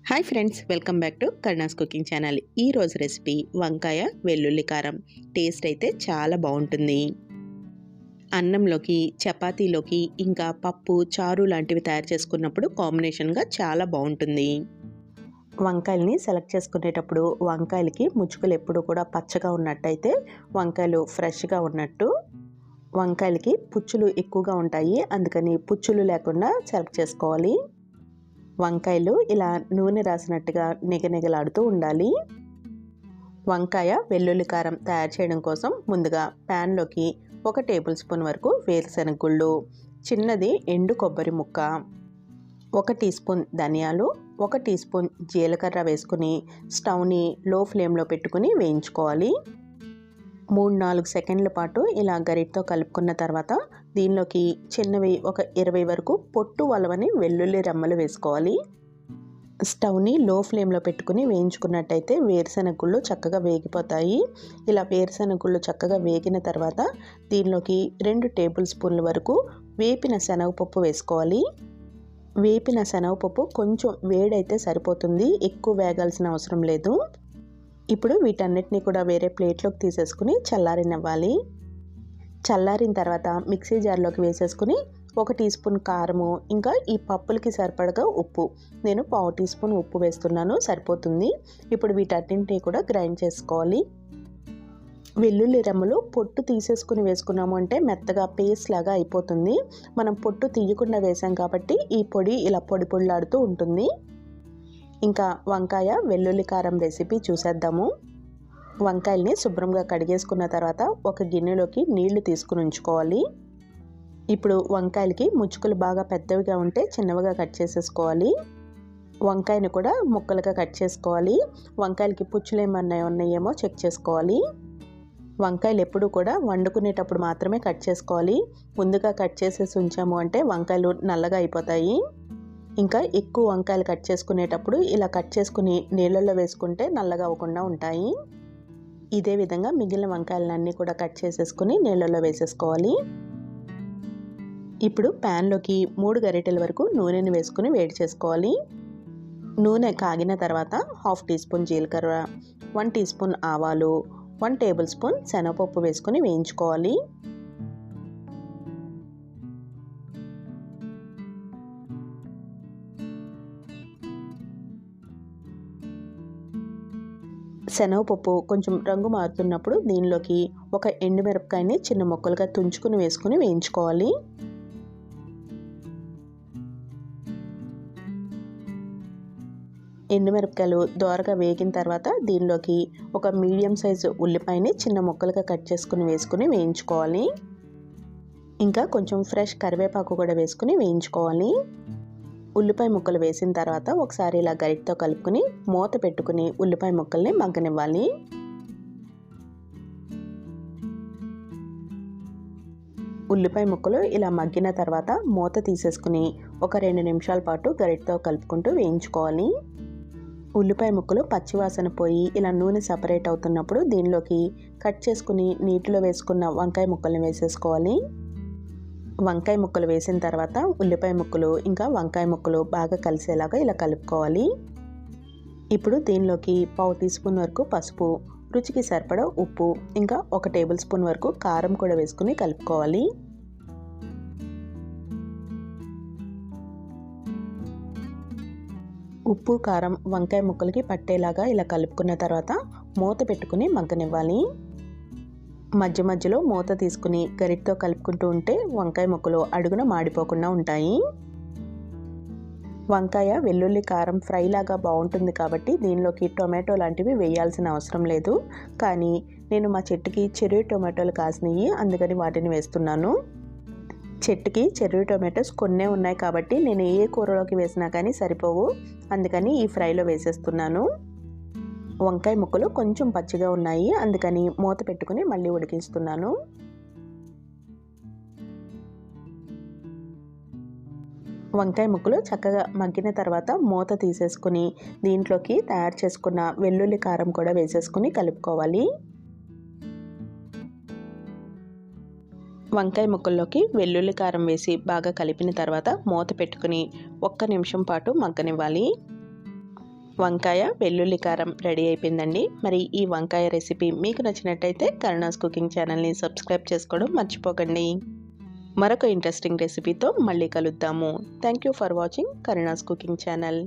Hi friends, welcome back to Karuna's cooking channel. ఈరోజు recipe వంకాయ వెల్లుల్లి కారం. టేస్ట్ అయితే చాలా బాగుంటుంది. అన్నంలోకి, చపాతీలోకి, ఇంకా పప్పు, చారు లాంటివి తయారు చేసుకున్నప్పుడు కాంబినేషన్గా చాలా బాగుంటుంది. వంకాయల్ని సెలెక్ట్ చేసుకునేటప్పుడు వంకాయలకి ముచ్చుకలు ఎప్పుడు కూడా పచ్చగా ఉన్నట్టయితే వంకాయలు ఫ్రెష్గా ఉన్నట్టు. వంకాయలకి పుచ్చులు ఎక్కువగా ఉంటాయి, అందుకని పుచ్చులు లేకుండా సెలెక్ట్ చేసుకోవాలి. వంకాయలు ఇలా నూనె రాసినట్టుగా నిగనిగలాడుతూ ఉండాలి. వంకాయ వెల్లుల్లి కారం తయారు చేయడం కోసం ముందుగా ప్యాన్లోకి 1 టేబుల్ స్పూన్ వరకు వేరుశనగ గుళ్ళు, చిన్నది ఎండు కొబ్బరి ముక్క, 1 టీ స్పూన్ ధనియాలు, 1 టీ స్పూన్ జీలకర్ర వేసుకుని స్టవ్ని లో ఫ్లేమ్లో పెట్టుకుని వేయించుకోవాలి. 3-4 సెకండ్ల పాటు ఇలా గరిటతో కలుపుకున్న తర్వాత దీనిలోకి చిన్నవి ఒక 20 వరకు పొట్టు వలవని వెల్లుల్లి రెమ్మలు వేసుకోవాలి. స్టవ్ని లో ఫ్లేమ్లో పెట్టుకుని వేయించుకున్నట్టయితే వేరుశనగ గుళ్ళు చక్కగా వేగిపోతాయి. ఇలా వేరుశనగ గుళ్ళు చక్కగా వేగిన తర్వాత దీనిలోకి 2 టేబుల్ స్పూన్ల వరకు వేపిన శనగపప్పు వేసుకోవాలి. వేపిన శనగపప్పు కొంచెం వేడైతే సరిపోతుంది, ఎక్కువ వేగాల్సిన అవసరం లేదు. ఇప్పుడు వీటన్నిటిని కూడా వేరే ప్లేట్లోకి తీసేసుకుని చల్లారనివ్వాలి. చల్లారిన తర్వాత మిక్సీ జార్లోకి వేసేసుకుని 1 టీ స్పూన్ కారము, ఇంకా ఈ పప్పులకి సరిపడగా ఉప్పు, నేను 1/2 టీ స్పూన్ ఉప్పు వేస్తున్నాను, సరిపోతుంది. ఇప్పుడు వీటన్నింటినీ కూడా గ్రైండ్ చేసుకోవాలి. వెల్లుల్లి రెమ్మలు పొట్టు తీసేసుకుని వేసుకున్నాము అంటే మెత్తగా పేస్ట్ లాగా అయిపోతుంది. మనం పొట్టు తీయకుండా వేసాం కాబట్టి ఈ పొడి ఇలా పొడి పొడిలాడుతూ ఉంటుంది. ఇంకా వంకాయ వెల్లుల్లి కారం రెసిపీ చూసేద్దాము. వంకాయల్ని శుభ్రంగా కడిగేసుకున్న తర్వాత ఒక గిన్నెలోకి నీళ్లు తీసుకుని ఉంచుకోవాలి. ఇప్పుడు వంకాయలకి ముచ్చుకలు బాగా పెద్దవిగా ఉంటే చిన్నవిగా కట్ చేసేసుకోవాలి. వంకాయను కూడా ముక్కలుగా కట్ చేసుకోవాలి. వంకాయలకి పుచ్చులు ఏమన్నా ఉన్నాయేమో చెక్ చేసుకోవాలి. వంకాయలు ఎప్పుడు కూడా వండుకునేటప్పుడు మాత్రమే కట్ చేసుకోవాలి. ముందుగా కట్ చేసేసి ఉంచాము అంటే వంకాయలు నల్లగా అయిపోతాయి. ఇంకా ఎక్కువ వంకాయలు కట్ చేసుకునేటప్పుడు ఇలా కట్ చేసుకుని నీళ్ళల్లో వేసుకుంటే నల్లగా అవ్వకుండా ఉంటాయి. ఇదే విధంగా మిగిలిన వంకాయలన్నీ కూడా కట్ చేసేసుకుని నీళ్ళల్లో వేసేసుకోవాలి. ఇప్పుడు ప్యాన్లోకి 3 గరిటెల వరకు నూనెని వేసుకుని వేడి చేసుకోవాలి. నూనె కాగిన తర్వాత 1/2 టీ స్పూన్ జీలకర్ర, 1 టీ స్పూన్ ఆవాలు, 1 టేబుల్ స్పూన్ శనగపప్పు వేసుకుని వేయించుకోవాలి. శనగపప్పు కొంచెం రంగు మారుతున్నప్పుడు దీనిలోకి ఒక ఎండుమిరపకాయని చిన్న ముక్కలుగా తుంచుకుని వేసుకుని వేయించుకోవాలి. ఎండుమిరపకాయలు దోరగా వేగిన తర్వాత దీనిలోకి ఒక మీడియం సైజు ఉల్లిపాయని చిన్న ముక్కలుగా కట్ చేసుకుని వేసుకుని వేయించుకోవాలి. ఇంకా కొంచెం ఫ్రెష్ కరివేపాకు కూడా వేసుకుని వేయించుకోవాలి. ఉల్లిపాయ ముక్కలు వేసిన తర్వాత ఒకసారి ఇలా గరిటతో కలుపుకుని మూత పెట్టుకుని ఉల్లిపాయ ముక్కల్ని మగ్గనివ్వాలి. ఉల్లిపాయ ముక్కలు ఇలా మగ్గిన తర్వాత మూత తీసేసుకుని ఒక 2 నిమిషాల పాటు గరిటతో కలుపుకుంటూ వేయించుకోవాలి. ఉల్లిపాయ ముక్కలు పచ్చివాసన పోయి ఇలా నూనె సపరేట్ అవుతున్నప్పుడు దీనిలోకి కట్ చేసుకుని నీటిలో వేసుకున్న వంకాయ ముక్కల్ని వేసేసుకోవాలి. వంకాయ ముక్కలు వేసిన తర్వాత ఉల్లిపాయ ముక్కలు ఇంకా వంకాయ ముక్కలు బాగా కలిసేలాగా ఇలా కలుపుకోవాలి. ఇప్పుడు దీనిలోకి 1/2 టీ స్పూన్ వరకు పసుపు, రుచికి సరిపడా ఉప్పు, ఇంకా 1 టేబుల్ స్పూన్ వరకు కారం కూడా వేసుకుని కలుపుకోవాలి. ఉప్పు కారం వంకాయ ముక్కలకి పట్టేలాగా ఇలా కలుపుకున్న తర్వాత మూత పెట్టుకుని మగ్గనివ్వాలి. మధ్య మధ్యలో మూత తీసుకుని గరిటతో కలుపుకుంటూ ఉంటే వంకాయ ముక్కలు అడుగున మాడిపోకుండా ఉంటాయి. వంకాయ వెల్లుల్లి కారం ఫ్రై లాగా బాగుంటుంది కాబట్టి దీనిలోకి టొమాటో లాంటివి వేయాల్సిన అవసరం లేదు. కానీ నేను మా చెట్టుకి చెర్రీ టొమాటోలు కాసినాయి, అందుకని వాటిని వేస్తున్నాను. చెట్టుకి చెర్రీ టొమాటోస్ కొన్నే ఉన్నాయి కాబట్టి నేను ఏ కూరలోకి వేసినా కానీ సరిపోవు, అందుకని ఈ ఫ్రైలో వేసేస్తున్నాను. వంకాయ ముక్కలు కొంచెం పచ్చిగా ఉన్నాయి, అందుకని మూత పెట్టుకుని మళ్ళీ ఉడికిస్తున్నాను. వంకాయ ముక్కలు చక్కగా మగ్గిన తర్వాత మూత తీసేసుకుని దీంట్లోకి తయారు చేసుకున్న వెల్లుల్లి కారం కూడా వేసేసుకుని కలుపుకోవాలి. వంకాయ ముక్కల్లోకి వెల్లుల్లి కారం వేసి బాగా కలిపిన తర్వాత మూత పెట్టుకుని 1 నిమిషం పాటు మగ్గనివ్వాలి. వంకాయ వెల్లుల్లి కారం రెడీ అయిపోయిందండి. మరి ఈ వంకాయ రెసిపీ మీకు నచ్చినట్టయితే కరుణాస్ కుకింగ్ ఛానల్ని సబ్స్క్రైబ్ చేసుకోవడం మర్చిపోకండి. మరొక ఇంట్రెస్టింగ్ రెసిపీతో మళ్ళీ కలుద్దాము. Thank you for watching Karuna's cooking channel.